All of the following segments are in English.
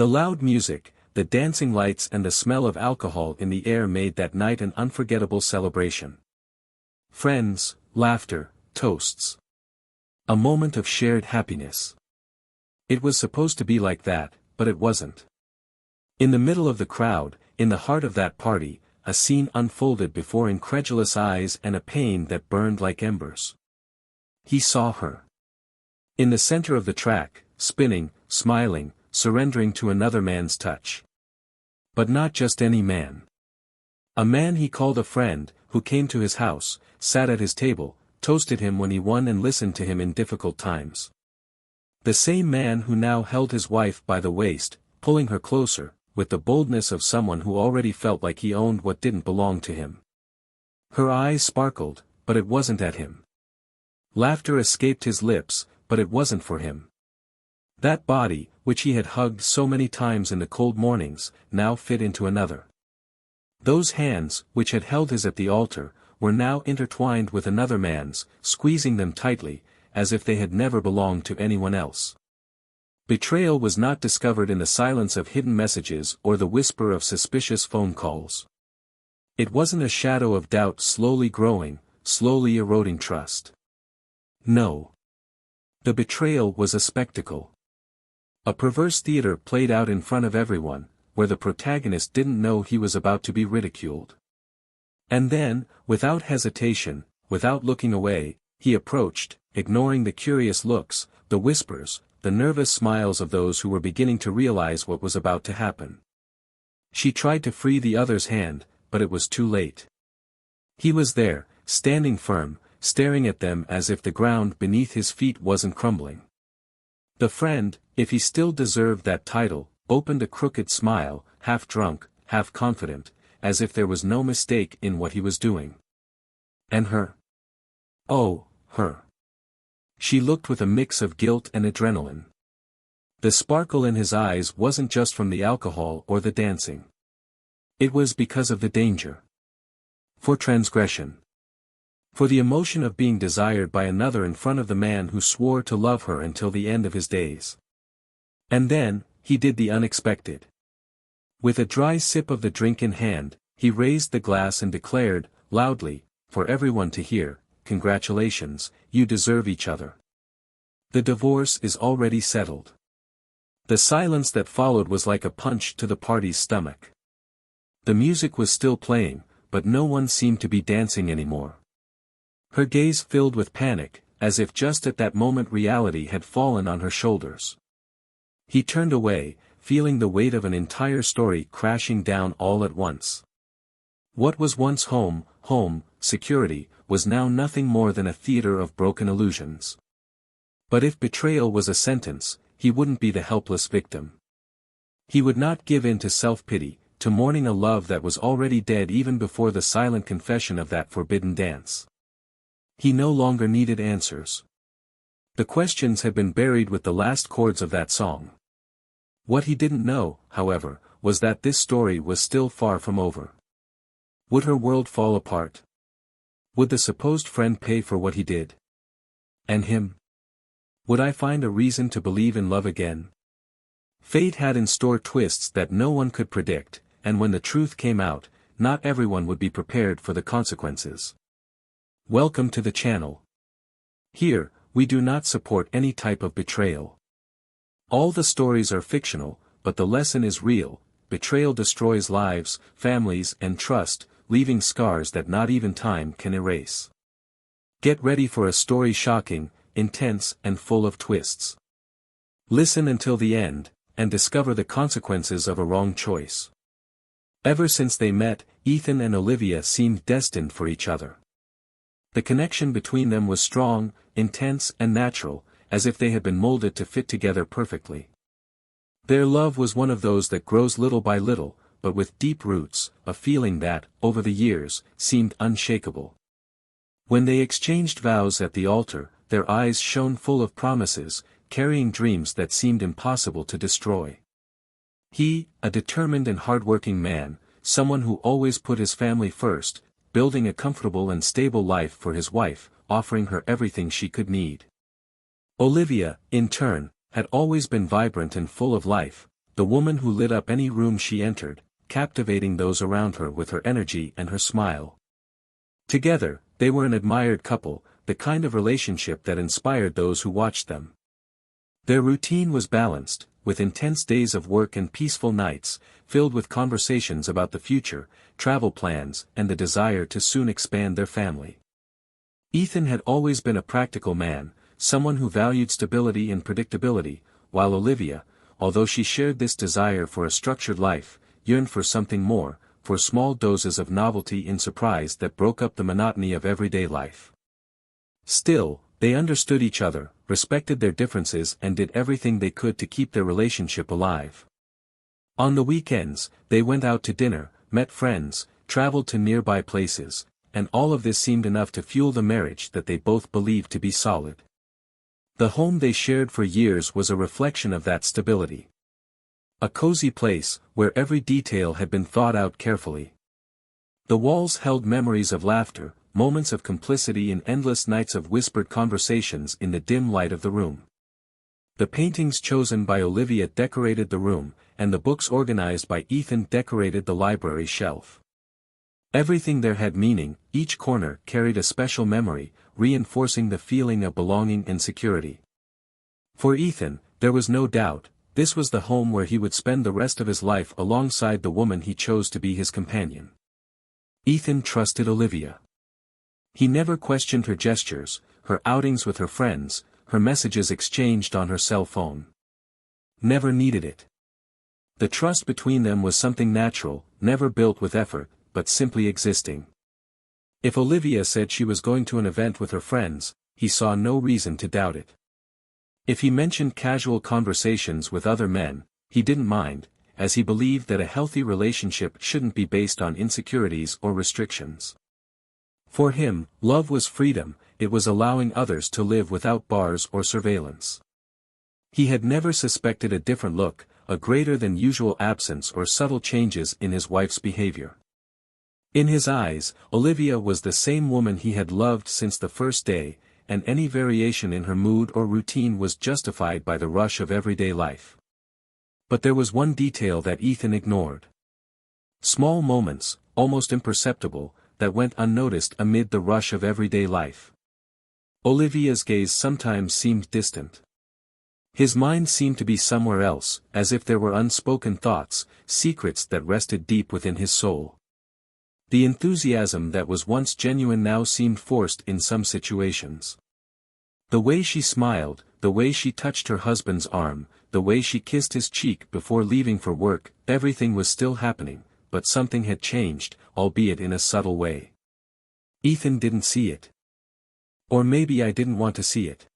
The loud music, the dancing lights and the smell of alcohol in the air made that night an unforgettable celebration. Friends, laughter, toasts. A moment of shared happiness. It was supposed to be like that, but it wasn't. In the middle of the crowd, in the heart of that party, a scene unfolded before incredulous eyes and a pain that burned like embers. He saw her. In the center of the track, spinning, smiling, surrendering to another man's touch. But not just any man. A man he called a friend, who came to his house, sat at his table, toasted him when he won and listened to him in difficult times. The same man who now held his wife by the waist, pulling her closer, with the boldness of someone who already felt like he owned what didn't belong to him. Her eyes sparkled, but it wasn't at him. Laughter escaped his lips, but it wasn't for him. That body, which he had hugged so many times in the cold mornings, now fit into another. Those hands, which had held his at the altar, were now intertwined with another man's, squeezing them tightly, as if they had never belonged to anyone else. Betrayal was not discovered in the silence of hidden messages or the whisper of suspicious phone calls. It wasn't a shadow of doubt slowly growing, slowly eroding trust. No. The betrayal was a spectacle. A perverse theater played out in front of everyone, where the protagonist didn't know he was about to be ridiculed. And then, without hesitation, without looking away, he approached, ignoring the curious looks, the whispers, the nervous smiles of those who were beginning to realize what was about to happen. She tried to free the other's hand, but it was too late. He was there, standing firm, staring at them as if the ground beneath his feet wasn't crumbling. The friend, if he still deserved that title, opened a crooked smile, half drunk, half confident, as if there was no mistake in what he was doing. And her? Oh, her. She looked with a mix of guilt and adrenaline. The sparkle in his eyes wasn't just from the alcohol or the dancing. It was because of the danger. For transgression. For the emotion of being desired by another in front of the man who swore to love her until the end of his days. And then, he did the unexpected. With a dry sip of the drink in hand, he raised the glass and declared, loudly, for everyone to hear, "Congratulations, you deserve each other. The divorce is already settled." The silence that followed was like a punch to the party's stomach. The music was still playing, but no one seemed to be dancing anymore. Her gaze filled with panic, as if just at that moment reality had fallen on her shoulders. He turned away, feeling the weight of an entire story crashing down all at once. What was once home, security, was now nothing more than a theater of broken illusions. But if betrayal was a sentence, he wouldn't be the helpless victim. He would not give in to self-pity, to mourning a love that was already dead even before the silent confession of that forbidden dance. He no longer needed answers. The questions had been buried with the last chords of that song. What he didn't know, however, was that this story was still far from over. Would her world fall apart? Would the supposed friend pay for what he did? And him? Would I find a reason to believe in love again? Fate had in store twists that no one could predict, and when the truth came out, not everyone would be prepared for the consequences. Welcome to the channel. Here, we do not support any type of betrayal. All the stories are fictional, but the lesson is real. Betrayal destroys lives, families, and trust, leaving scars that not even time can erase. Get ready for a story shocking, intense, and full of twists. Listen until the end, and discover the consequences of a wrong choice. Ever since they met, Ethan and Olivia seemed destined for each other. The connection between them was strong, intense, and natural, as if they had been molded to fit together perfectly. Their love was one of those that grows little by little, but with deep roots, a feeling that, over the years, seemed unshakable. When they exchanged vows at the altar, their eyes shone full of promises, carrying dreams that seemed impossible to destroy. He, a determined and hardworking man, someone who always put his family first, building a comfortable and stable life for his wife, offering her everything she could need. Olivia, in turn, had always been vibrant and full of life, the woman who lit up any room she entered, captivating those around her with her energy and her smile. Together, they were an admired couple, the kind of relationship that inspired those who watched them. Their routine was balanced, with intense days of work and peaceful nights, filled with conversations about the future, travel plans, and the desire to soon expand their family. Ethan had always been a practical man, someone who valued stability and predictability, while Olivia, although she shared this desire for a structured life, yearned for something more, for small doses of novelty and surprise that broke up the monotony of everyday life. Still, they understood each other, respected their differences and did everything they could to keep their relationship alive. On the weekends, they went out to dinner, met friends, traveled to nearby places, and all of this seemed enough to fuel the marriage that they both believed to be solid. The home they shared for years was a reflection of that stability. A cozy place, where every detail had been thought out carefully. The walls held memories of laughter, moments of complicity and endless nights of whispered conversations in the dim light of the room. The paintings chosen by Olivia decorated the room, and the books organized by Ethan decorated the library shelf. Everything there had meaning, each corner carried a special memory, reinforcing the feeling of belonging and security. For Ethan, there was no doubt, this was the home where he would spend the rest of his life alongside the woman he chose to be his companion. Ethan trusted Olivia. He never questioned her gestures, her outings with her friends, her messages exchanged on her cell phone. Never needed it. The trust between them was something natural, never built with effort, but simply existing. If Olivia said she was going to an event with her friends, he saw no reason to doubt it. If he mentioned casual conversations with other men, he didn't mind, as he believed that a healthy relationship shouldn't be based on insecurities or restrictions. For him, love was freedom, it was allowing others to live without bars or surveillance. He had never suspected a different look, a greater than usual absence or subtle changes in his wife's behavior. In his eyes, Olivia was the same woman he had loved since the first day, and any variation in her mood or routine was justified by the rush of everyday life. But there was one detail that Ethan ignored. Small moments, almost imperceptible, that went unnoticed amid the rush of everyday life. Olivia's gaze sometimes seemed distant. His mind seemed to be somewhere else, as if there were unspoken thoughts, secrets that rested deep within his soul. The enthusiasm that was once genuine now seemed forced in some situations. The way she smiled, the way she touched her husband's arm, the way she kissed his cheek before leaving for work, everything was still happening, but something had changed, albeit in a subtle way. Ethan didn't see it. Or maybe I didn't want to see it.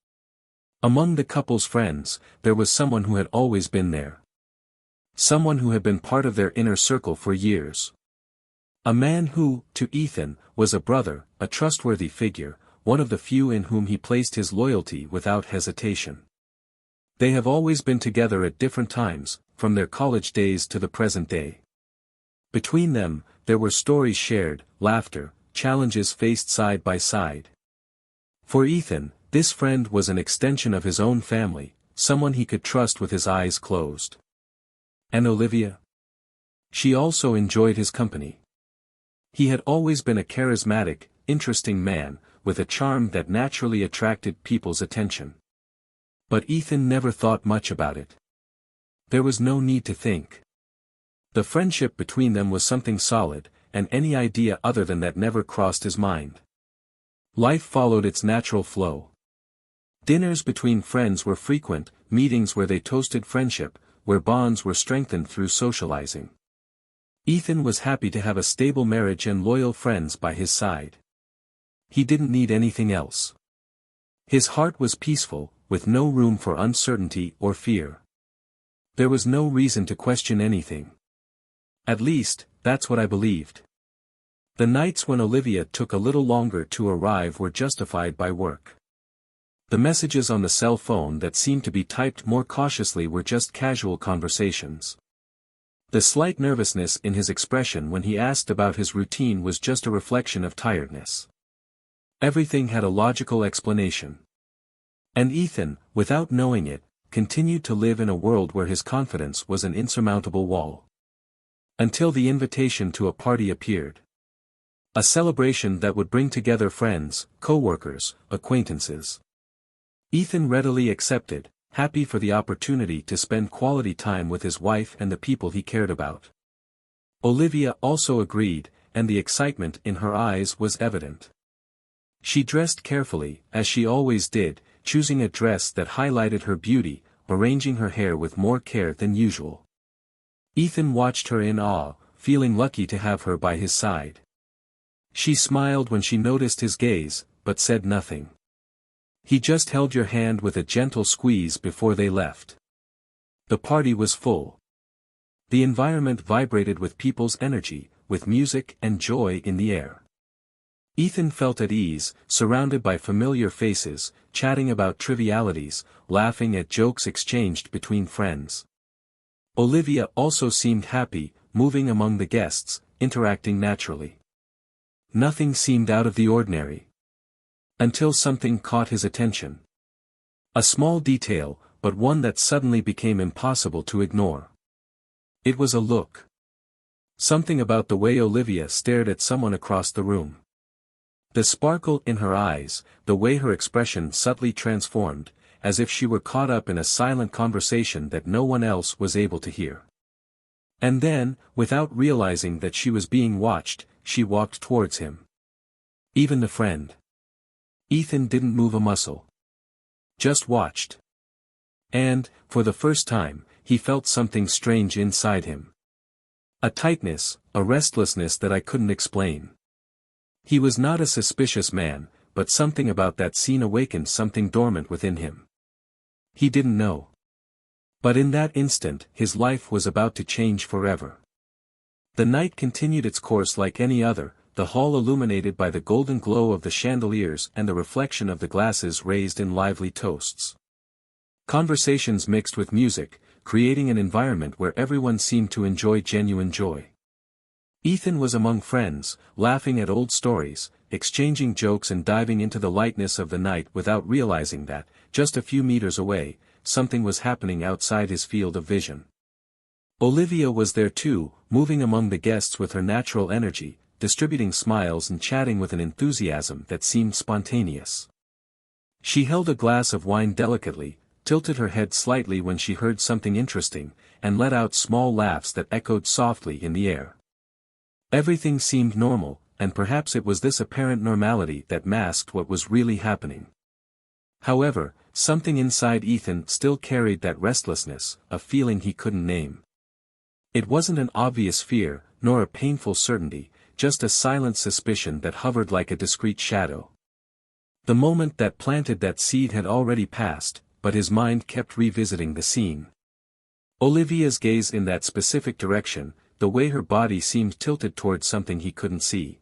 Among the couple's friends, there was someone who had always been there. Someone who had been part of their inner circle for years. A man who, to Ethan, was a brother, a trustworthy figure, one of the few in whom he placed his loyalty without hesitation. They have always been together at different times, from their college days to the present day. Between them, there were stories shared, laughter, challenges faced side by side. For Ethan, this friend was an extension of his own family, someone he could trust with his eyes closed. And Olivia? She also enjoyed his company. He had always been a charismatic, interesting man, with a charm that naturally attracted people's attention. But Ethan never thought much about it. There was no need to think. The friendship between them was something solid, and any idea other than that never crossed his mind. Life followed its natural flow. Dinners between friends were frequent, meetings where they toasted friendship, where bonds were strengthened through socializing. Ethan was happy to have a stable marriage and loyal friends by his side. He didn't need anything else. His heart was peaceful, with no room for uncertainty or fear. There was no reason to question anything. At least, that's what I believed. The nights when Olivia took a little longer to arrive were justified by work. The messages on the cell phone that seemed to be typed more cautiously were just casual conversations. The slight nervousness in his expression when he asked about his routine was just a reflection of tiredness. Everything had a logical explanation. And Ethan, without knowing it, continued to live in a world where his confidence was an insurmountable wall. Until the invitation to a party appeared. A celebration that would bring together friends, co-workers, acquaintances. Ethan readily accepted, happy for the opportunity to spend quality time with his wife and the people he cared about. Olivia also agreed, and the excitement in her eyes was evident. She dressed carefully, as she always did, choosing a dress that highlighted her beauty, arranging her hair with more care than usual. Ethan watched her in awe, feeling lucky to have her by his side. She smiled when she noticed his gaze, but said nothing. He just held your hand with a gentle squeeze before they left. The party was full. The environment vibrated with people's energy, with music and joy in the air. Ethan felt at ease, surrounded by familiar faces, chatting about trivialities, laughing at jokes exchanged between friends. Olivia also seemed happy, moving among the guests, interacting naturally. Nothing seemed out of the ordinary. Until something caught his attention. A small detail, but one that suddenly became impossible to ignore. It was a look. Something about the way Olivia stared at someone across the room. The sparkle in her eyes, the way her expression subtly transformed, as if she were caught up in a silent conversation that no one else was able to hear. And then, without realizing that she was being watched, she walked towards him. Even the friend. Ethan didn't move a muscle. Just watched. And, for the first time, he felt something strange inside him. A tightness, a restlessness that I couldn't explain. He was not a suspicious man, but something about that scene awakened something dormant within him. He didn't know. But in that instant, his life was about to change forever. The night continued its course like any other, the hall illuminated by the golden glow of the chandeliers and the reflection of the glasses raised in lively toasts. Conversations mixed with music, creating an environment where everyone seemed to enjoy genuine joy. Ethan was among friends, laughing at old stories, exchanging jokes and diving into the lightness of the night without realizing that, just a few meters away, something was happening outside his field of vision. Olivia was there too, moving among the guests with her natural energy, distributing smiles and chatting with an enthusiasm that seemed spontaneous. She held a glass of wine delicately, tilted her head slightly when she heard something interesting, and let out small laughs that echoed softly in the air. Everything seemed normal, and perhaps it was this apparent normality that masked what was really happening. However, something inside Ethan still carried that restlessness, a feeling he couldn't name. It wasn't an obvious fear, nor a painful certainty, just a silent suspicion that hovered like a discreet shadow. The moment that planted that seed had already passed, but his mind kept revisiting the scene. Olivia's gaze in that specific direction, the way her body seemed tilted towards something he couldn't see.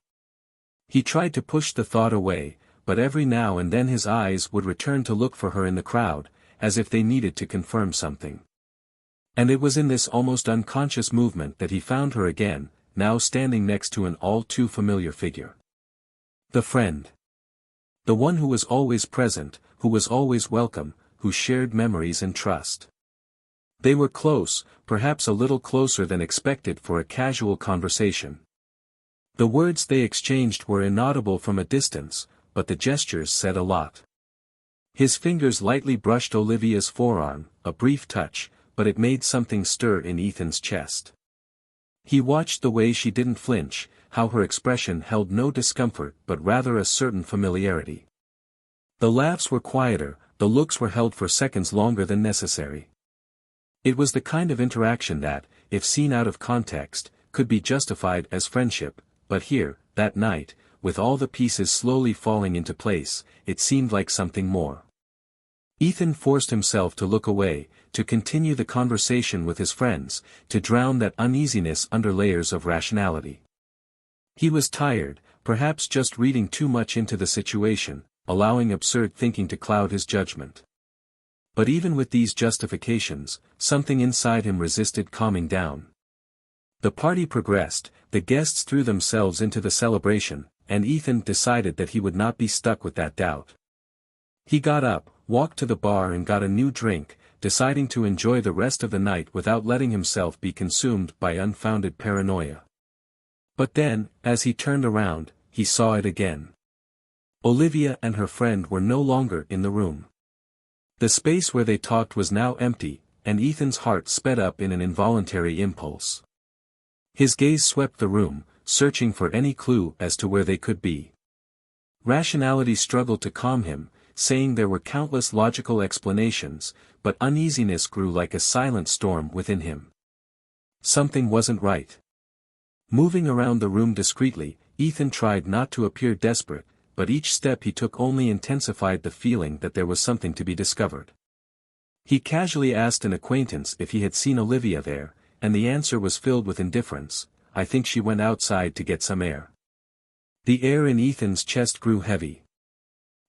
He tried to push the thought away, but every now and then his eyes would return to look for her in the crowd, as if they needed to confirm something. And it was in this almost unconscious movement that he found her again, now standing next to an all-too-familiar figure. The friend. The one who was always present, who was always welcome, who shared memories and trust. They were close, perhaps a little closer than expected for a casual conversation. The words they exchanged were inaudible from a distance, but the gestures said a lot. His fingers lightly brushed Olivia's forearm, a brief touch, but it made something stir in Ethan's chest. He watched the way she didn't flinch, how her expression held no discomfort but rather a certain familiarity. The laughs were quieter, the looks were held for seconds longer than necessary. It was the kind of interaction that, if seen out of context, could be justified as friendship, but here, that night, with all the pieces slowly falling into place, it seemed like something more. Ethan forced himself to look away, to continue the conversation with his friends, to drown that uneasiness under layers of rationality. He was tired, perhaps just reading too much into the situation, allowing absurd thinking to cloud his judgment. But even with these justifications, something inside him resisted calming down. The party progressed, the guests threw themselves into the celebration, and Ethan decided that he would not be stuck with that doubt. He got up, walked to the bar and got a new drink, deciding to enjoy the rest of the night without letting himself be consumed by unfounded paranoia. But then, as he turned around, he saw it again. Olivia and her friend were no longer in the room. The space where they talked was now empty, and Ethan's heart sped up in an involuntary impulse. His gaze swept the room, searching for any clue as to where they could be. Rationality struggled to calm him, saying there were countless logical explanations, but uneasiness grew like a silent storm within him. Something wasn't right. Moving around the room discreetly, Ethan tried not to appear desperate, but each step he took only intensified the feeling that there was something to be discovered. He casually asked an acquaintance if he had seen Olivia there, and the answer was filled with indifference. "I think she went outside to get some air." The air in Ethan's chest grew heavy.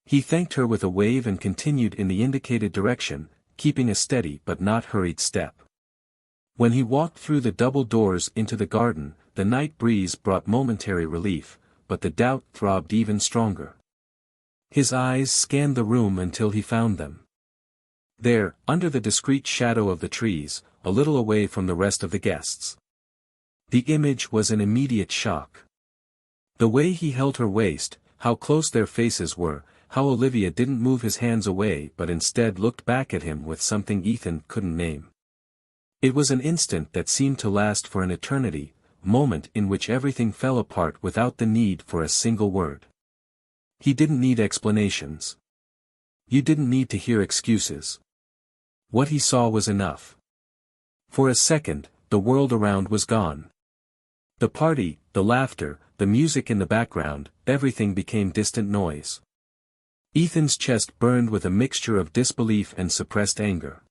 He thanked her with a wave and continued in the indicated direction, keeping a steady but not hurried step. When he walked through the double doors into the garden, the night breeze brought momentary relief, but the doubt throbbed even stronger. His eyes scanned the room until he found them. There, under the discreet shadow of the trees, a little away from the rest of the guests. The image was an immediate shock. The way he held her waist, how close their faces were, how Olivia didn't move his hands away but instead looked back at him with something Ethan couldn't name. It was an instant that seemed to last for an eternity, moment in which everything fell apart without the need for a single word. He didn't need explanations. You didn't need to hear excuses. What he saw was enough. For a second, the world around was gone. The party, the laughter, the music in the background, everything became distant noise. Ethan's chest burned with a mixture of disbelief and suppressed anger.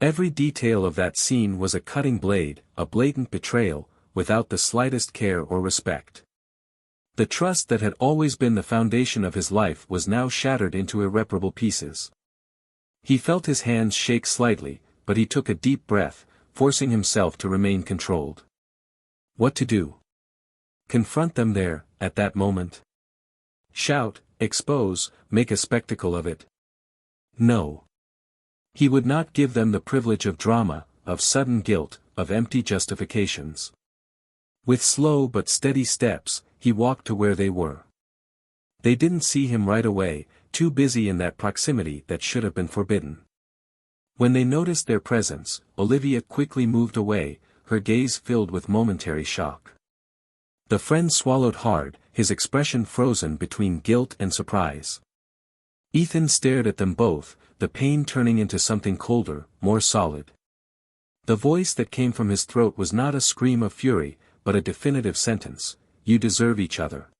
Every detail of that scene was a cutting blade, a blatant betrayal, without the slightest care or respect. The trust that had always been the foundation of his life was now shattered into irreparable pieces. He felt his hands shake slightly, but he took a deep breath, forcing himself to remain controlled. What to do? Confront them there, at that moment? Shout, expose, make a spectacle of it? No. He would not give them the privilege of drama, of sudden guilt, of empty justifications. With slow but steady steps, he walked to where they were. They didn't see him right away, too busy in that proximity that should have been forbidden. When they noticed their presence, Olivia quickly moved away, her gaze filled with momentary shock. The friend swallowed hard, his expression frozen between guilt and surprise. Ethan stared at them both, the pain turning into something colder, more solid. The voice that came from his throat was not a scream of fury, but a definitive sentence: "You deserve each other."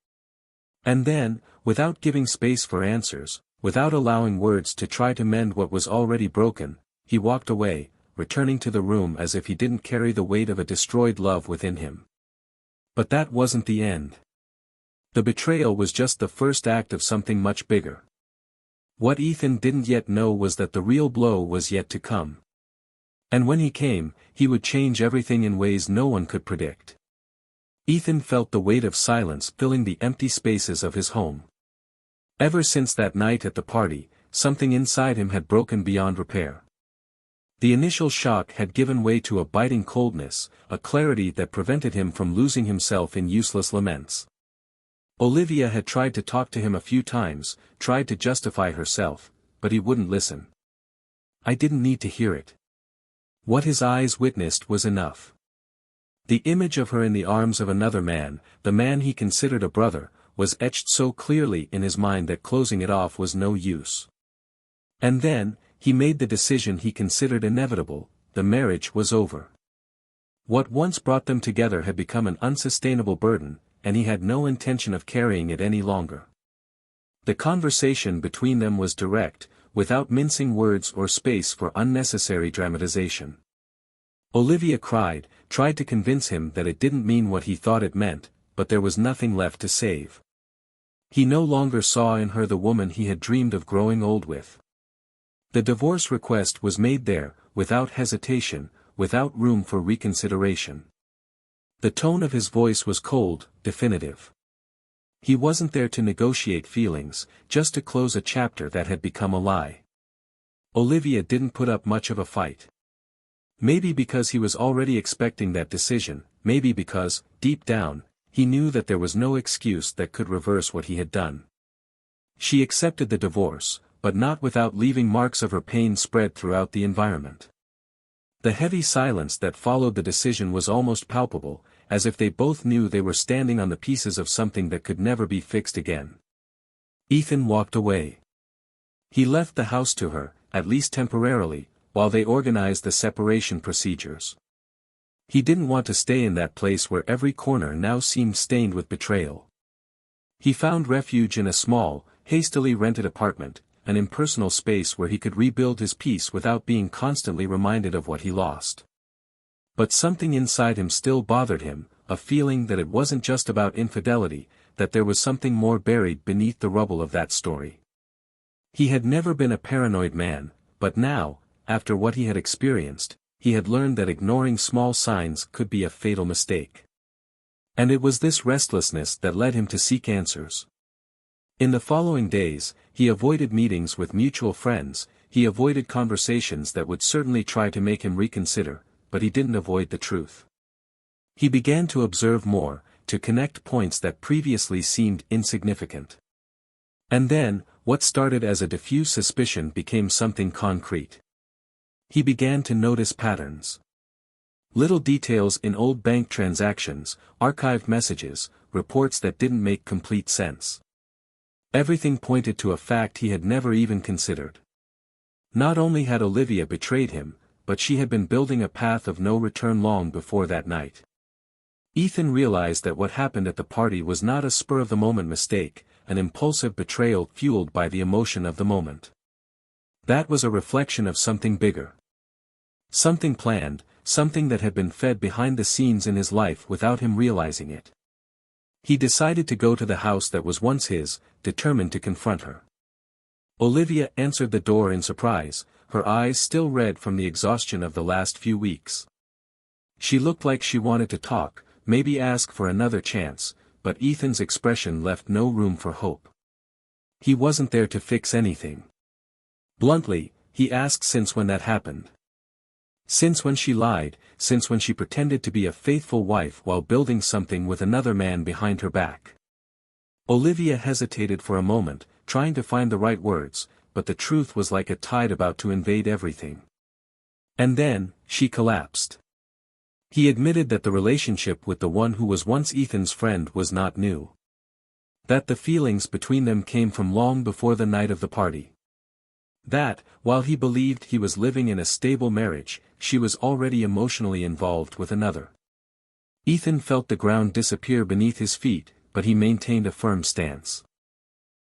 And then, without giving space for answers, without allowing words to try to mend what was already broken, he walked away, returning to the room as if he didn't carry the weight of a destroyed love within him. But that wasn't the end. The betrayal was just the first act of something much bigger. What Ethan didn't yet know was that the real blow was yet to come. And when he came, he would change everything in ways no one could predict. Ethan felt the weight of silence filling the empty spaces of his home. Ever since that night at the party, something inside him had broken beyond repair. The initial shock had given way to a biting coldness, a clarity that prevented him from losing himself in useless laments. Olivia had tried to talk to him a few times, tried to justify herself, but he wouldn't listen. I didn't need to hear it. What his eyes witnessed was enough. The image of her in the arms of another man, the man he considered a brother, was etched so clearly in his mind that closing it off was no use. And then, he made the decision he considered inevitable: the marriage was over. What once brought them together had become an unsustainable burden, and he had no intention of carrying it any longer. The conversation between them was direct, without mincing words or space for unnecessary dramatization. Olivia tried to convince him that it didn't mean what he thought it meant, but there was nothing left to save. He no longer saw in her the woman he had dreamed of growing old with. The divorce request was made there, without hesitation, without room for reconsideration. The tone of his voice was cold, definitive. He wasn't there to negotiate feelings, just to close a chapter that had become a lie. Olivia didn't put up much of a fight. Maybe because he was already expecting that decision, maybe because, deep down, he knew that there was no excuse that could reverse what he had done. She accepted the divorce, but not without leaving marks of her pain spread throughout the environment. The heavy silence that followed the decision was almost palpable, as if they both knew they were standing on the pieces of something that could never be fixed again. Ethan walked away. He left the house to her, at least temporarily, while they organized the separation procedures. He didn't want to stay in that place where every corner now seemed stained with betrayal. He found refuge in a small, hastily rented apartment, an impersonal space where he could rebuild his peace without being constantly reminded of what he lost. But something inside him still bothered him, a feeling that it wasn't just about infidelity, that there was something more buried beneath the rubble of that story. He had never been a paranoid man, but now, after what he had experienced, he had learned that ignoring small signs could be a fatal mistake. And it was this restlessness that led him to seek answers. In the following days, he avoided meetings with mutual friends, he avoided conversations that would certainly try to make him reconsider, but he didn't avoid the truth. He began to observe more, to connect points that previously seemed insignificant. And then, what started as a diffuse suspicion became something concrete. He began to notice patterns. Little details in old bank transactions, archived messages, reports that didn't make complete sense. Everything pointed to a fact he had never even considered. Not only had Olivia betrayed him, but she had been building a path of no return long before that night. Ethan realized that what happened at the party was not a spur-of-the-moment mistake, an impulsive betrayal fueled by the emotion of the moment. That was a reflection of something bigger. Something planned, something that had been fed behind the scenes in his life without him realizing it. He decided to go to the house that was once his, determined to confront her. Olivia answered the door in surprise, her eyes still red from the exhaustion of the last few weeks. She looked like she wanted to talk, maybe ask for another chance, but Ethan's expression left no room for hope. He wasn't there to fix anything. Bluntly, he asked since when that happened. Since when she lied, since when she pretended to be a faithful wife while building something with another man behind her back. Olivia hesitated for a moment, trying to find the right words, but the truth was like a tide about to invade everything. And then, she collapsed. He admitted that the relationship with the one who was once Ethan's friend was not new. That the feelings between them came from long before the night of the party. That, while he believed he was living in a stable marriage, she was already emotionally involved with another. Ethan felt the ground disappear beneath his feet, but he maintained a firm stance.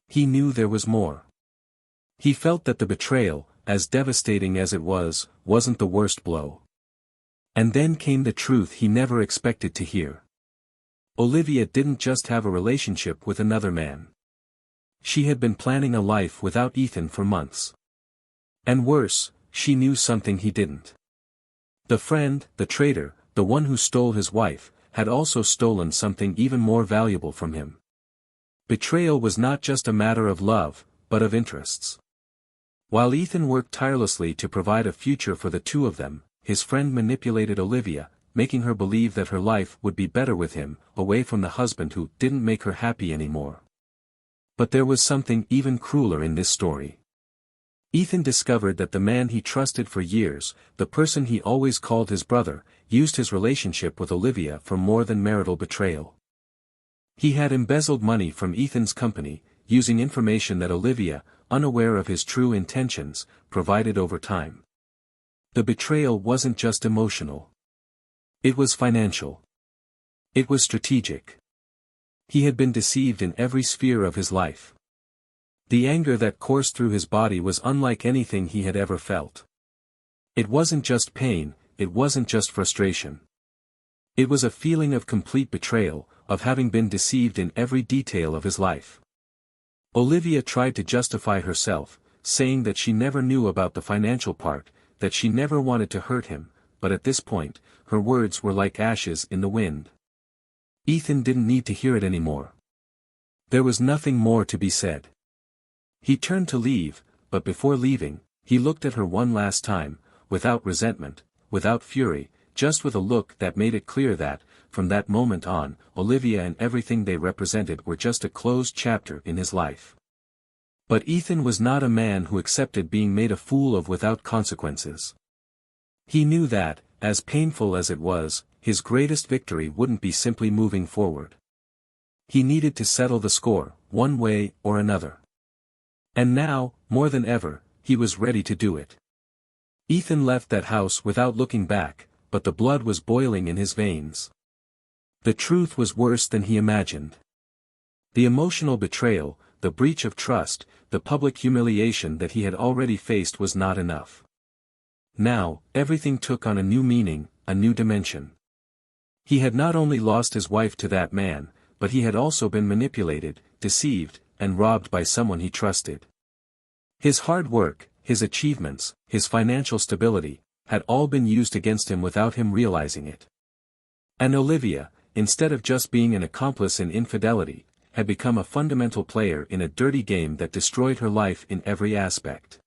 He knew there was more. He felt that the betrayal, as devastating as it was, wasn't the worst blow. And then came the truth he never expected to hear. Olivia didn't just have a relationship with another man. She had been planning a life without Ethan for months. And worse, she knew something he didn't. The friend, the traitor, the one who stole his wife, had also stolen something even more valuable from him. Betrayal was not just a matter of love, but of interests. While Ethan worked tirelessly to provide a future for the two of them, his friend manipulated Olivia, making her believe that her life would be better with him, away from the husband who didn't make her happy anymore. But there was something even crueler in this story. Ethan discovered that the man he trusted for years, the person he always called his brother, used his relationship with Olivia for more than marital betrayal. He had embezzled money from Ethan's company, using information that Olivia, unaware of his true intentions, provided over time. The betrayal wasn't just emotional. It was financial. It was strategic. He had been deceived in every sphere of his life. The anger that coursed through his body was unlike anything he had ever felt. It wasn't just pain, it wasn't just frustration. It was a feeling of complete betrayal, of having been deceived in every detail of his life. Olivia tried to justify herself, saying that she never knew about the financial part, that she never wanted to hurt him, but at this point, her words were like ashes in the wind. Ethan didn't need to hear it anymore. There was nothing more to be said. He turned to leave, but before leaving, He looked at her one last time, without resentment, without fury, just with a look that made it clear that, from that moment on, Olivia and everything they represented were just a closed chapter in his life. But Ethan was not a man who accepted being made a fool of without consequences. He knew that, as painful as it was, his greatest victory wouldn't be simply moving forward. He needed to settle the score, one way or another. And now, more than ever, he was ready to do it. Ethan left that house without looking back, but the blood was boiling in his veins. The truth was worse than he imagined. The emotional betrayal, the breach of trust, the public humiliation that he had already faced was not enough. Now, everything took on a new meaning, a new dimension. He had not only lost his wife to that man, but he had also been manipulated, deceived, and robbed by someone he trusted. His hard work, his achievements, his financial stability, had all been used against him without him realizing it. And Olivia, instead of just being an accomplice in infidelity, had become a fundamental player in a dirty game that destroyed her life in every aspect.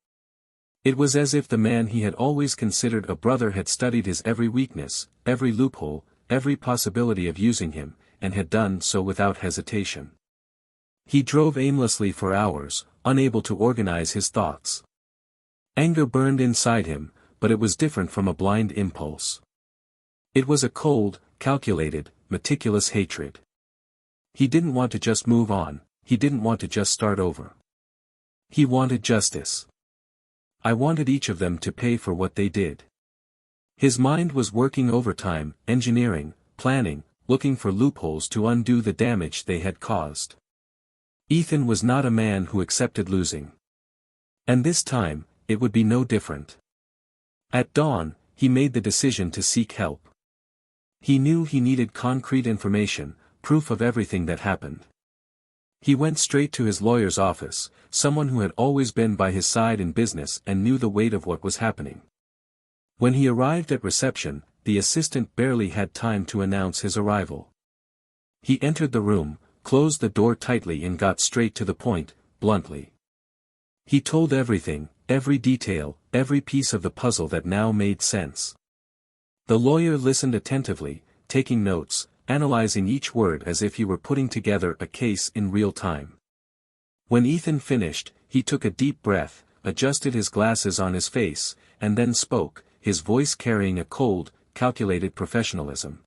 It was as if the man he had always considered a brother had studied his every weakness, every loophole, every possibility of using him, and had done so without hesitation. He drove aimlessly for hours, unable to organize his thoughts. Anger burned inside him, but it was different from a blind impulse. It was a cold, calculated, meticulous hatred. He didn't want to just move on, he didn't want to just start over. He wanted justice. I wanted each of them to pay for what they did. His mind was working overtime, engineering, planning, looking for loopholes to undo the damage they had caused. Ethan was not a man who accepted losing. And this time, it would be no different. At dawn, he made the decision to seek help. He knew he needed concrete information, proof of everything that happened. He went straight to his lawyer's office, someone who had always been by his side in business and knew the weight of what was happening. When he arrived at reception, the assistant barely had time to announce his arrival. He entered the room, closed the door tightly and got straight to the point, bluntly. He told everything, every detail, every piece of the puzzle that now made sense. The lawyer listened attentively, taking notes, analyzing each word as if he were putting together a case in real time. When Ethan finished, he took a deep breath, adjusted his glasses on his face, and then spoke, his voice carrying a cold, calculated professionalism.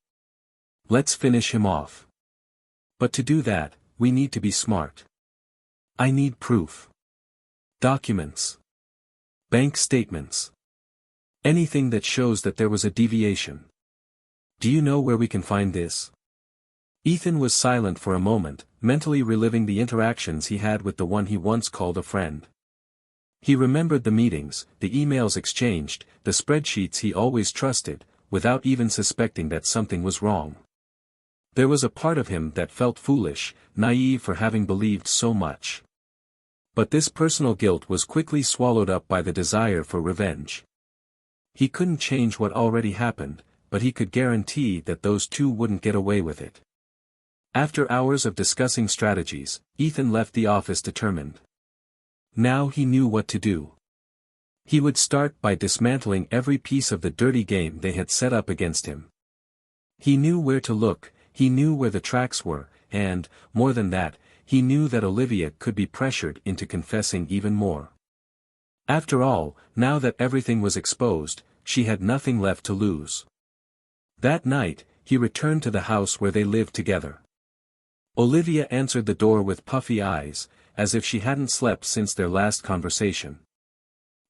Let's finish him off. But to do that, we need to be smart. I need proof. Documents. Bank statements. Anything that shows that there was a deviation. Do you know where we can find this? Ethan was silent for a moment, mentally reliving the interactions he had with the one he once called a friend. He remembered the meetings, the emails exchanged, the spreadsheets he always trusted, without even suspecting that something was wrong. There was a part of him that felt foolish, naive for having believed so much. But this personal guilt was quickly swallowed up by the desire for revenge. He couldn't change what already happened, but he could guarantee that those two wouldn't get away with it. After hours of discussing strategies, Ethan left the office determined. Now he knew what to do. He would start by dismantling every piece of the dirty game they had set up against him. He knew where to look, he knew where the tracks were, and, more than that, he knew that Olivia could be pressured into confessing even more. After all, now that everything was exposed, she had nothing left to lose. That night, he returned to the house where they lived together. Olivia answered the door with puffy eyes, as if she hadn't slept since their last conversation.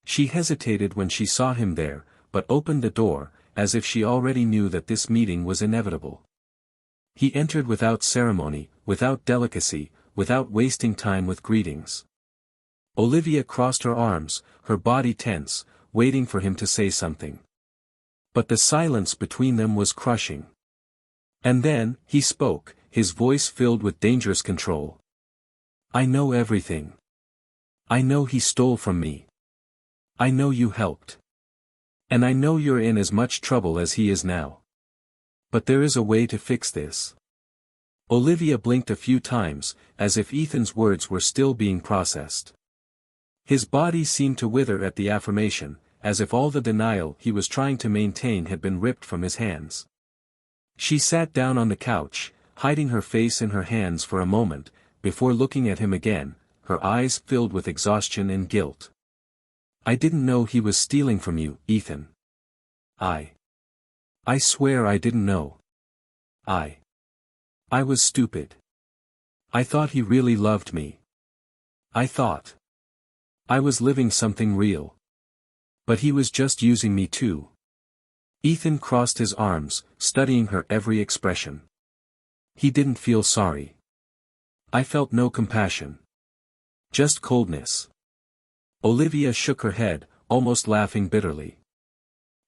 She hesitated when she saw him there, but opened the door, as if she already knew that this meeting was inevitable. He entered without ceremony, without delicacy, without wasting time with greetings. Olivia crossed her arms, her body tense, waiting for him to say something. But the silence between them was crushing. And then, he spoke, his voice filled with dangerous control. I know everything. I know he stole from me. I know you helped. And I know you're in as much trouble as he is now. But there is a way to fix this. Olivia blinked a few times, as if Ethan's words were still being processed. His body seemed to wither at the affirmation, as if all the denial he was trying to maintain had been ripped from his hands. She sat down on the couch, hiding her face in her hands for a moment, before looking at him again, her eyes filled with exhaustion and guilt. "I didn't know he was stealing from you, Ethan. I swear I didn't know. I was stupid. I thought he really loved me. I thought I was living something real. But he was just using me too." Ethan crossed his arms, studying her every expression. He didn't feel sorry. "I felt no compassion. Just coldness." Olivia shook her head, almost laughing bitterly.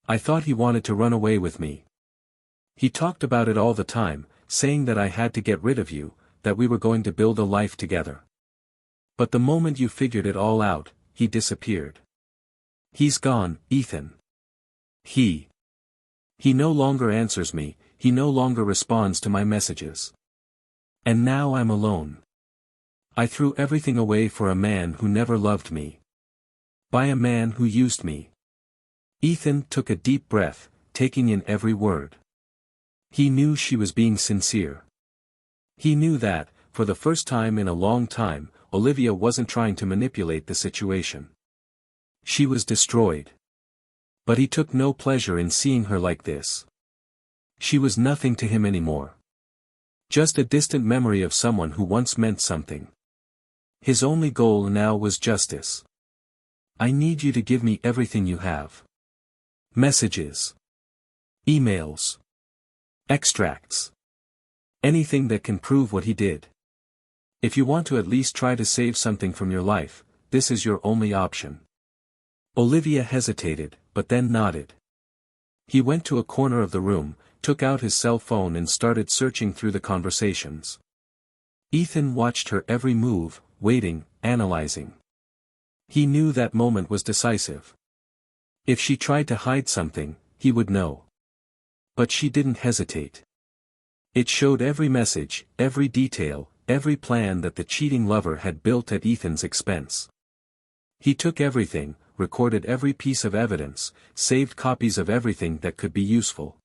"I thought he wanted to run away with me. He talked about it all the time, saying that I had to get rid of you, that we were going to build a life together. But the moment you figured it all out, he disappeared. He's gone, Ethan. He no longer answers me, he no longer responds to my messages. And now I'm alone. I threw everything away for a man who never loved me. By a man who used me." Ethan took a deep breath, taking in every word. He knew she was being sincere. He knew that, for the first time in a long time, Olivia wasn't trying to manipulate the situation. She was destroyed. But he took no pleasure in seeing her like this. She was nothing to him anymore. Just a distant memory of someone who once meant something. His only goal now was justice. "I need you to give me everything you have. Messages. Emails. Extracts. Anything that can prove what he did. If you want to at least try to save something from your life, this is your only option." Olivia hesitated, but then nodded. He went to a corner of the room, took out his cell phone and started searching through the conversations. Ethan watched her every move, waiting, analyzing. He knew that moment was decisive. If she tried to hide something, he would know. But she didn't hesitate. It showed every message, every detail, every plan that the cheating lover had built at Ethan's expense. He took everything, recorded every piece of evidence, saved copies of everything that could be useful.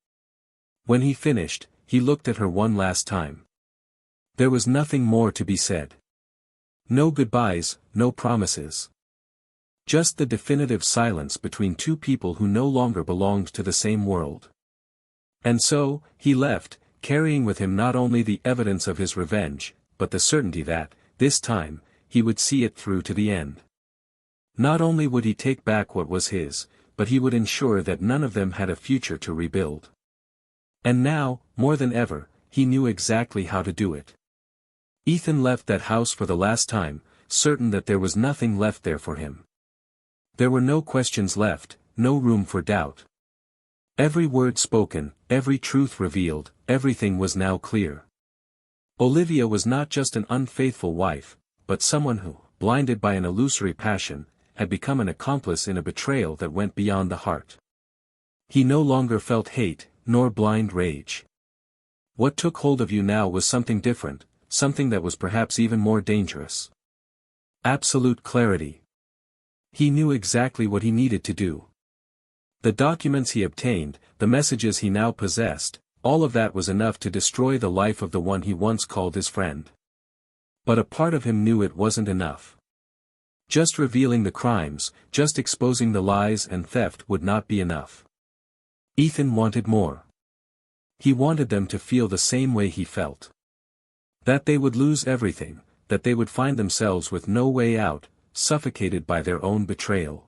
When he finished, he looked at her one last time. There was nothing more to be said. No goodbyes, no promises. Just the definitive silence between two people who no longer belonged to the same world. And so, he left, carrying with him not only the evidence of his revenge, but the certainty that, this time, he would see it through to the end. Not only would he take back what was his, but he would ensure that none of them had a future to rebuild. And now, more than ever, he knew exactly how to do it. Ethan left that house for the last time, certain that there was nothing left there for him. There were no questions left, no room for doubt. Every word spoken, every truth revealed, everything was now clear. Olivia was not just an unfaithful wife, but someone who, blinded by an illusory passion, had become an accomplice in a betrayal that went beyond the heart. He no longer felt hate, nor blind rage. What took hold of you now was something different, something that was perhaps even more dangerous. Absolute clarity. He knew exactly what he needed to do. The documents he obtained, the messages he now possessed, all of that was enough to destroy the life of the one he once called his friend. But a part of him knew it wasn't enough. Just revealing the crimes, just exposing the lies and theft would not be enough. Ethan wanted more. He wanted them to feel the same way he felt. That they would lose everything, that they would find themselves with no way out, suffocated by their own betrayal.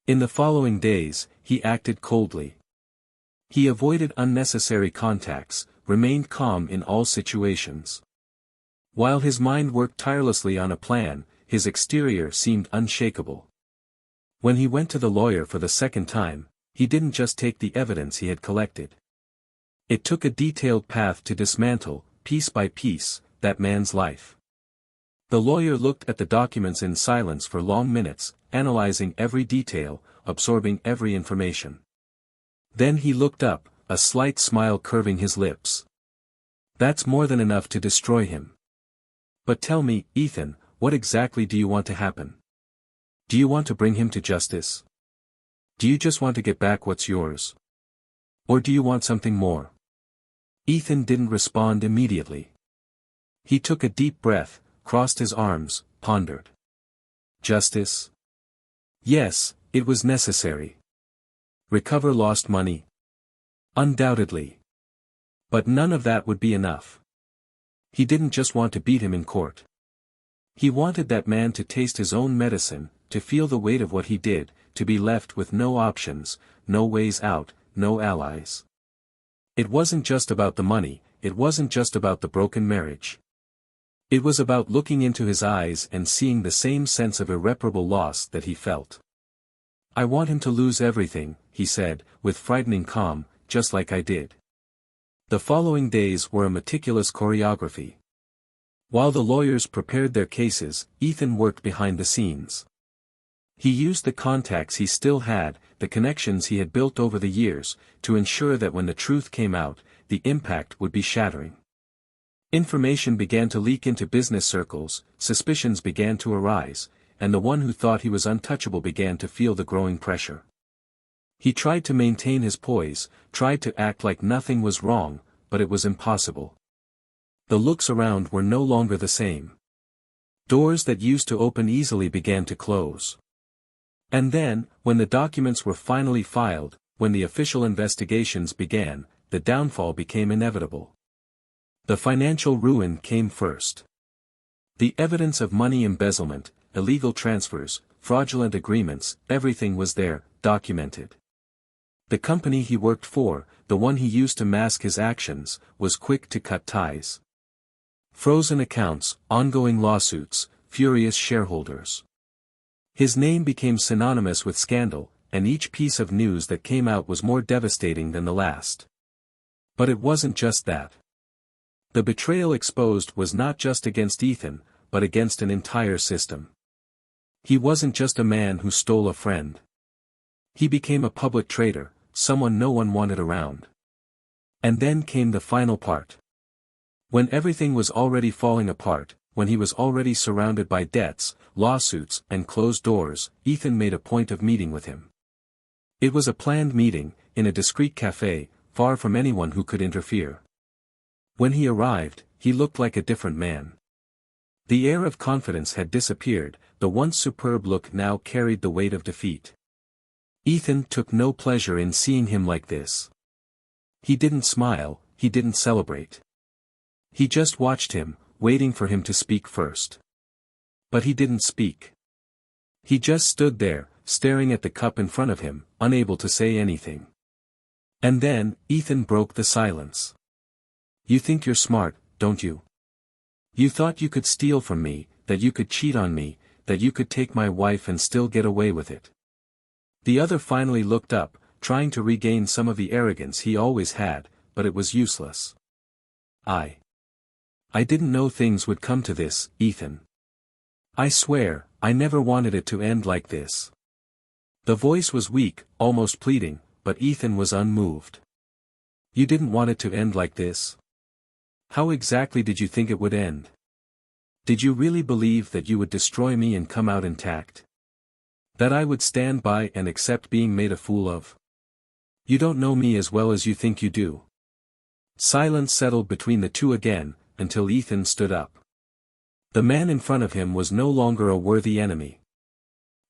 In the following days, he acted coldly. He avoided unnecessary contacts, remained calm in all situations. While his mind worked tirelessly on a plan, his exterior seemed unshakable. When he went to the lawyer for the second time, he didn't just take the evidence he had collected. It took a detailed path to dismantle, piece by piece, that man's life. The lawyer looked at the documents in silence for long minutes, analyzing every detail, absorbing every information. Then he looked up, a slight smile curving his lips. That's more than enough to destroy him. But tell me, Ethan, what exactly do you want to happen? Do you want to bring him to justice? Do you just want to get back what's yours? Or do you want something more? Ethan didn't respond immediately. He took a deep breath, crossed his arms, pondered. Justice? Yes, it was necessary. Recover lost money? Undoubtedly. But none of that would be enough. He didn't just want to beat him in court. He wanted that man to taste his own medicine, to feel the weight of what he did, to be left with no options, no ways out, no allies. It wasn't just about the money, it wasn't just about the broken marriage. It was about looking into his eyes and seeing the same sense of irreparable loss that he felt. I want him to lose everything, he said, with frightening calm, just like I did. The following days were a meticulous choreography. While the lawyers prepared their cases, Ethan worked behind the scenes. He used the contacts he still had, the connections he had built over the years, to ensure that when the truth came out, the impact would be shattering. Information began to leak into business circles, suspicions began to arise, and the one who thought he was untouchable began to feel the growing pressure. He tried to maintain his poise, tried to act like nothing was wrong, but it was impossible. The looks around were no longer the same. Doors that used to open easily began to close. And then, when the documents were finally filed, when the official investigations began, the downfall became inevitable. The financial ruin came first. The evidence of money embezzlement, illegal transfers, fraudulent agreements, everything was there, documented. The company he worked for, the one he used to mask his actions, was quick to cut ties. Frozen accounts, ongoing lawsuits, furious shareholders. His name became synonymous with scandal, and each piece of news that came out was more devastating than the last. But it wasn't just that. The betrayal exposed was not just against Ethan, but against an entire system. He wasn't just a man who stole a friend. He became a public traitor, someone no one wanted around. And then came the final part. When everything was already falling apart, when he was already surrounded by debts, lawsuits, and closed doors, Ethan made a point of meeting with him. It was a planned meeting, in a discreet cafe, far from anyone who could interfere. When he arrived, he looked like a different man. The air of confidence had disappeared, the once superb look now carried the weight of defeat. Ethan took no pleasure in seeing him like this. He didn't smile, he didn't celebrate. He just watched him, waiting for him to speak first. But he didn't speak. He just stood there, staring at the cup in front of him, unable to say anything. And then, Ethan broke the silence. You think you're smart, don't you? You thought you could steal from me, that you could cheat on me, that you could take my wife and still get away with it. The other finally looked up, trying to regain some of the arrogance he always had, but it was useless. I didn't know things would come to this, Ethan. I swear, I never wanted it to end like this. The voice was weak, almost pleading, but Ethan was unmoved. You didn't want it to end like this? How exactly did you think it would end? Did you really believe that you would destroy me and come out intact? That I would stand by and accept being made a fool of? You don't know me as well as you think you do. Silence settled between the two again, until Ethan stood up. The man in front of him was no longer a worthy enemy.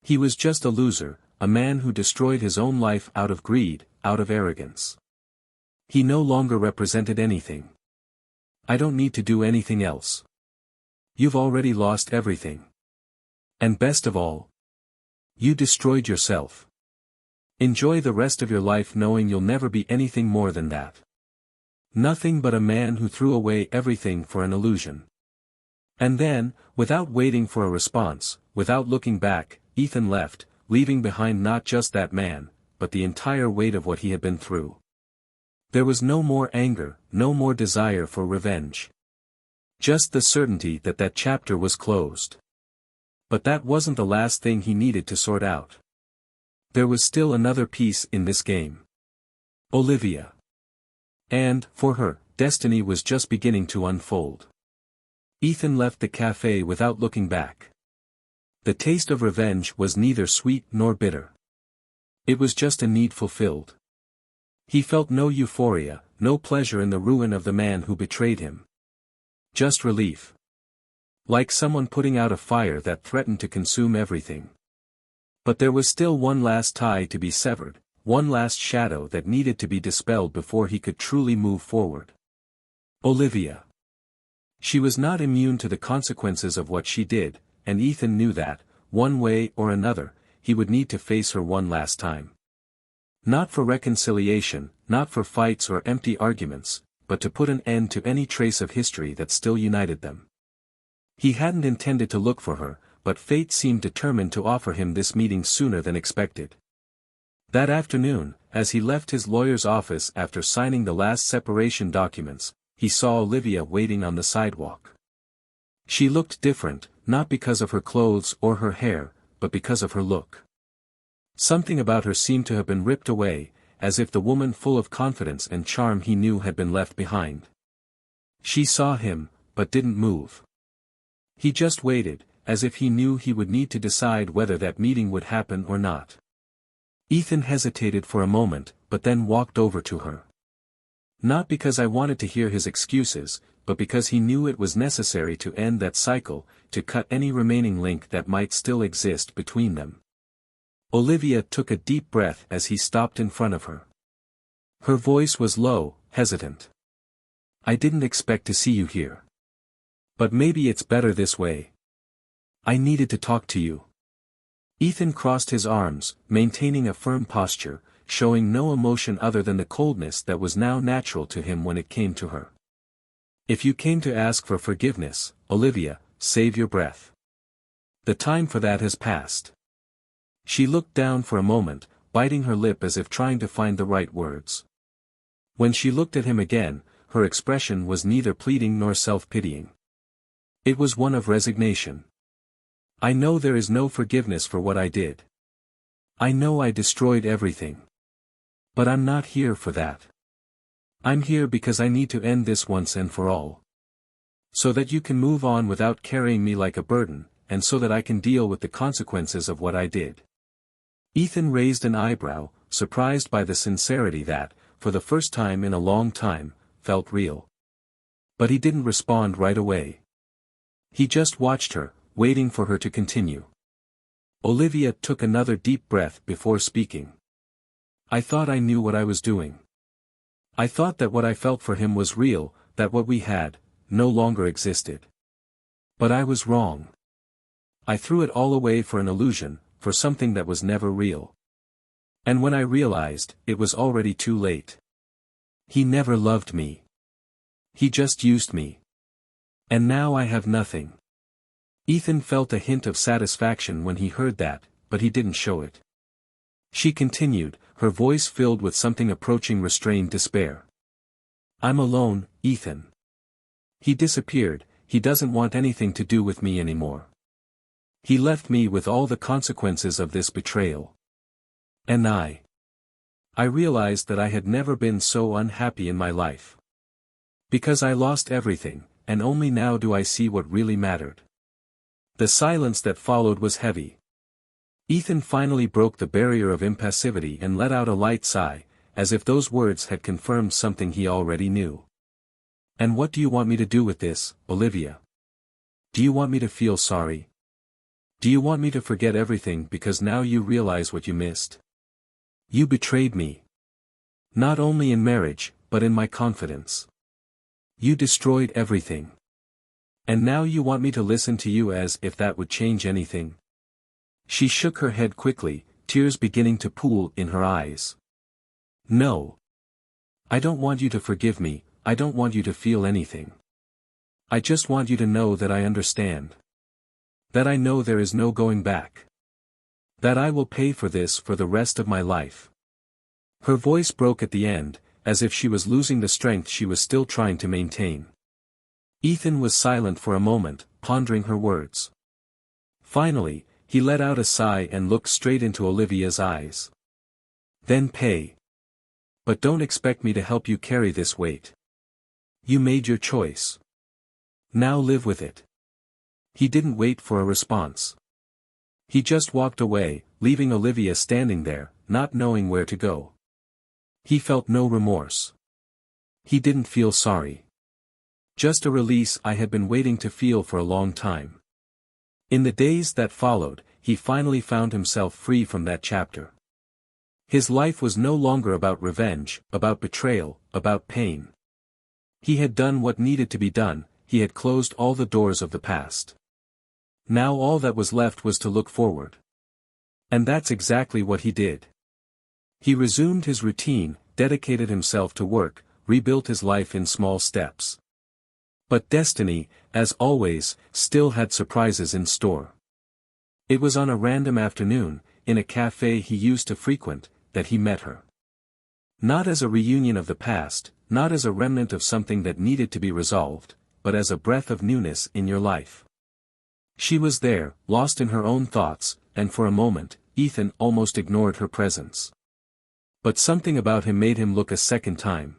He was just a loser, a man who destroyed his own life out of greed, out of arrogance. He no longer represented anything. I don't need to do anything else. You've already lost everything. And best of all, you destroyed yourself. Enjoy the rest of your life knowing you'll never be anything more than that. Nothing but a man who threw away everything for an illusion. And then, without waiting for a response, without looking back, Ethan left, leaving behind not just that man, but the entire weight of what he had been through. There was no more anger, no more desire for revenge. Just the certainty that that chapter was closed. But that wasn't the last thing he needed to sort out. There was still another piece in this game. Olivia. And, for her, destiny was just beginning to unfold. Ethan left the cafe without looking back. The taste of revenge was neither sweet nor bitter. It was just a need fulfilled. He felt no euphoria, no pleasure in the ruin of the man who betrayed him. Just relief. Like someone putting out a fire that threatened to consume everything. But there was still one last tie to be severed, one last shadow that needed to be dispelled before he could truly move forward. Olivia. She was not immune to the consequences of what she did, and Ethan knew that, one way or another, he would need to face her one last time. Not for reconciliation, not for fights or empty arguments, but to put an end to any trace of history that still united them. He hadn't intended to look for her, but fate seemed determined to offer him this meeting sooner than expected. That afternoon, as he left his lawyer's office after signing the last separation documents, he saw Olivia waiting on the sidewalk. She looked different, not because of her clothes or her hair, but because of her look. Something about her seemed to have been ripped away, as if the woman full of confidence and charm he knew had been left behind. She saw him, but didn't move. He just waited, as if he knew he would need to decide whether that meeting would happen or not. Ethan hesitated for a moment, but then walked over to her. Not because I wanted to hear his excuses, but because he knew it was necessary to end that cycle, to cut any remaining link that might still exist between them. Olivia took a deep breath as he stopped in front of her. Her voice was low, hesitant. I didn't expect to see you here. But maybe it's better this way. I needed to talk to you. Ethan crossed his arms, maintaining a firm posture, showing no emotion other than the coldness that was now natural to him when it came to her. If you came to ask for forgiveness, Olivia, save your breath. The time for that has passed. She looked down for a moment, biting her lip as if trying to find the right words. When she looked at him again, her expression was neither pleading nor self-pitying. It was one of resignation. I know there is no forgiveness for what I did. I know I destroyed everything. But I'm not here for that. I'm here because I need to end this once and for all. So that you can move on without carrying me like a burden, and so that I can deal with the consequences of what I did. Ethan raised an eyebrow, surprised by the sincerity that, for the first time in a long time, felt real. But he didn't respond right away. He just watched her, waiting for her to continue. Olivia took another deep breath before speaking. I thought I knew what I was doing. I thought that what I felt for him was real, that what we had, no longer existed. But I was wrong. I threw it all away for an illusion, for something that was never real. And when I realized, it was already too late. He never loved me. He just used me. And now I have nothing. Ethan felt a hint of satisfaction when he heard that, but he didn't show it. She continued, her voice filled with something approaching restrained despair. I'm alone, Ethan. He disappeared, he doesn't want anything to do with me anymore. He left me with all the consequences of this betrayal. And I realized that I had never been so unhappy in my life. Because I lost everything, and only now do I see what really mattered. The silence that followed was heavy. Ethan finally broke the barrier of impassivity and let out a light sigh, as if those words had confirmed something he already knew. And what do you want me to do with this, Olivia? Do you want me to feel sorry? Do you want me to forget everything because now you realize what you missed? You betrayed me. Not only in marriage, but in my confidence. You destroyed everything. And now you want me to listen to you as if that would change anything? She shook her head quickly, tears beginning to pool in her eyes. No. I don't want you to forgive me, I don't want you to feel anything. I just want you to know that I understand. That I know there is no going back. That I will pay for this for the rest of my life. Her voice broke at the end, as if she was losing the strength she was still trying to maintain. Ethan was silent for a moment, pondering her words. Finally, he let out a sigh and looked straight into Olivia's eyes. Then pay. But don't expect me to help you carry this weight. You made your choice. Now live with it. He didn't wait for a response. He just walked away, leaving Olivia standing there, not knowing where to go. He felt no remorse. He didn't feel sorry. Just a release I had been waiting to feel for a long time. In the days that followed, he finally found himself free from that chapter. His life was no longer about revenge, about betrayal, about pain. He had done what needed to be done, he had closed all the doors of the past. Now all that was left was to look forward. And that's exactly what he did. He resumed his routine, dedicated himself to work, rebuilt his life in small steps. But destiny, as always, still had surprises in store. It was on a random afternoon, in a cafe he used to frequent, that he met her. Not as a reunion of the past, not as a remnant of something that needed to be resolved, but as a breath of newness in your life. She was there, lost in her own thoughts, and for a moment, Ethan almost ignored her presence. But something about him made him look a second time.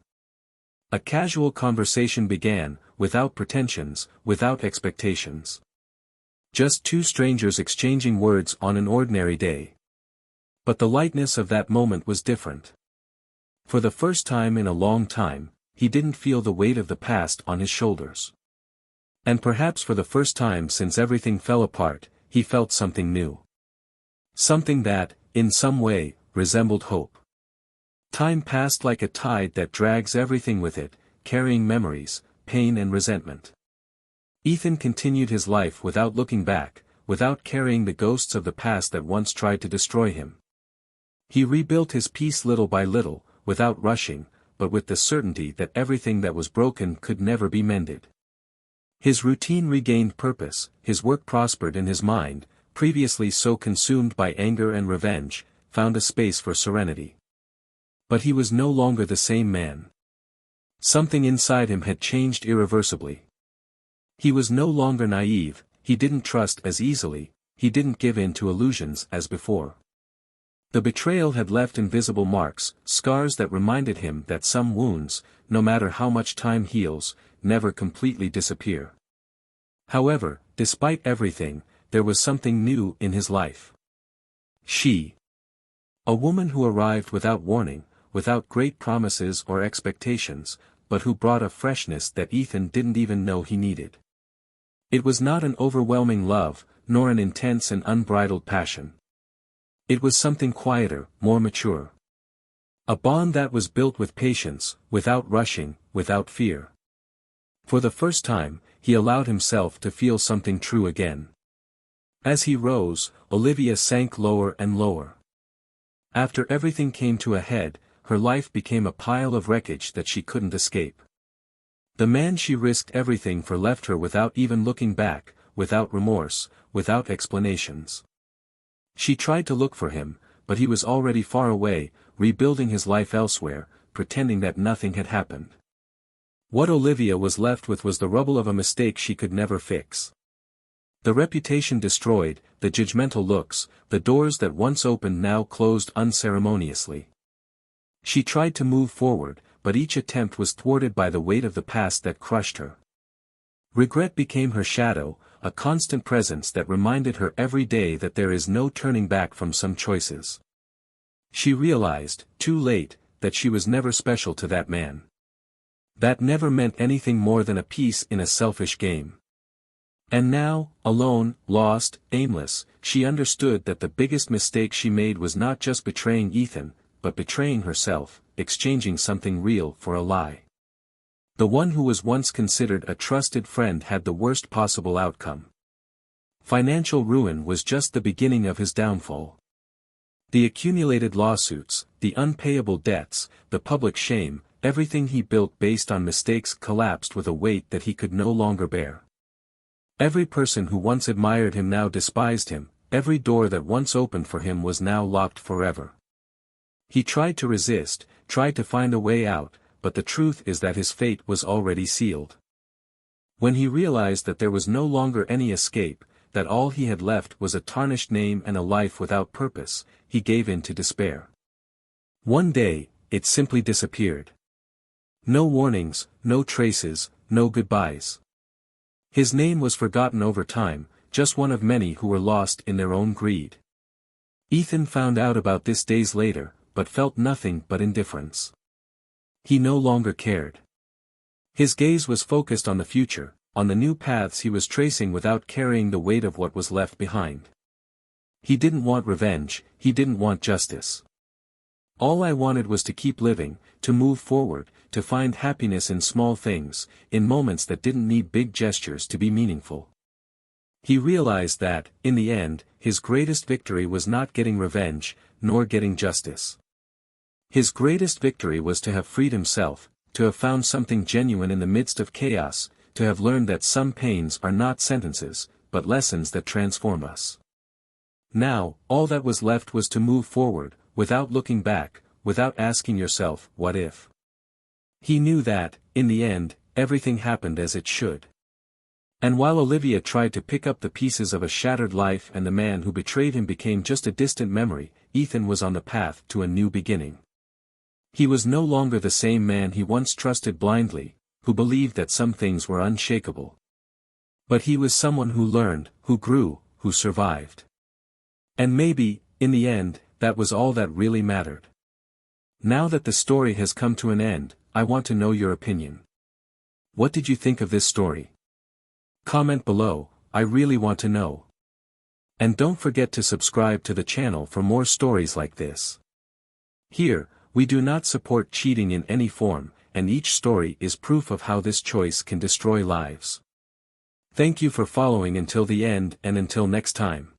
A casual conversation began, without pretensions, without expectations. Just two strangers exchanging words on an ordinary day. But the lightness of that moment was different. For the first time in a long time, he didn't feel the weight of the past on his shoulders. And perhaps for the first time since everything fell apart, he felt something new. Something that, in some way, resembled hope. Time passed like a tide that drags everything with it, carrying memories, pain and resentment. Ethan continued his life without looking back, without carrying the ghosts of the past that once tried to destroy him. He rebuilt his peace little by little, without rushing, but with the certainty that everything that was broken could never be mended. His routine regained purpose, his work prospered in his mind, previously so consumed by anger and revenge, found a space for serenity. But he was no longer the same man. Something inside him had changed irreversibly. He was no longer naive, he didn't trust as easily, he didn't give in to illusions as before. The betrayal had left invisible marks, scars that reminded him that some wounds, no matter how much time heals, never completely disappear. However, despite everything, there was something new in his life. She. A woman who arrived without warning, without great promises or expectations, but who brought a freshness that Ethan didn't even know he needed. It was not an overwhelming love, nor an intense and unbridled passion. It was something quieter, more mature. A bond that was built with patience, without rushing, without fear. For the first time, he allowed himself to feel something true again. As he rose, Olivia sank lower and lower. After everything came to a head, her life became a pile of wreckage that she couldn't escape. The man she risked everything for left her without even looking back, without remorse, without explanations. She tried to look for him, but he was already far away, rebuilding his life elsewhere, pretending that nothing had happened. What Olivia was left with was the rubble of a mistake she could never fix. The reputation destroyed, the judgmental looks, the doors that once opened now closed unceremoniously. She tried to move forward, but each attempt was thwarted by the weight of the past that crushed her. Regret became her shadow, a constant presence that reminded her every day that there is no turning back from some choices. She realized, too late, that she was never special to that man. That never meant anything more than a piece in a selfish game. And now, alone, lost, aimless, she understood that the biggest mistake she made was not just betraying Ethan, but betraying herself, exchanging something real for a lie. The one who was once considered a trusted friend had the worst possible outcome. Financial ruin was just the beginning of his downfall. The accumulated lawsuits, the unpayable debts, the public shame, everything he built based on mistakes collapsed with a weight that he could no longer bear. Every person who once admired him now despised him, every door that once opened for him was now locked forever. He tried to resist, tried to find a way out, but the truth is that his fate was already sealed. When he realized that there was no longer any escape, that all he had left was a tarnished name and a life without purpose, he gave in to despair. One day, it simply disappeared. No warnings, no traces, no goodbyes. His name was forgotten over time, just one of many who were lost in their own greed. Ethan found out about this days later, but felt nothing but indifference. He no longer cared. His gaze was focused on the future, on the new paths he was tracing without carrying the weight of what was left behind. He didn't want revenge, he didn't want justice. All I wanted was to keep living, to move forward, to find happiness in small things, in moments that didn't need big gestures to be meaningful. He realized that, in the end, his greatest victory was not getting revenge, nor getting justice. His greatest victory was to have freed himself, to have found something genuine in the midst of chaos, to have learned that some pains are not sentences, but lessons that transform us. Now, all that was left was to move forward, without looking back, without asking yourself, what if? He knew that, in the end, everything happened as it should. And while Olivia tried to pick up the pieces of a shattered life and the man who betrayed him became just a distant memory, Ethan was on the path to a new beginning. He was no longer the same man he once trusted blindly, who believed that some things were unshakable. But he was someone who learned, who grew, who survived. And maybe, in the end, that was all that really mattered. Now that the story has come to an end, I want to know your opinion. What did you think of this story? Comment below, I really want to know. And don't forget to subscribe to the channel for more stories like this. Here, we do not support cheating in any form, and each story is proof of how this choice can destroy lives. Thank you for following until the end and until next time.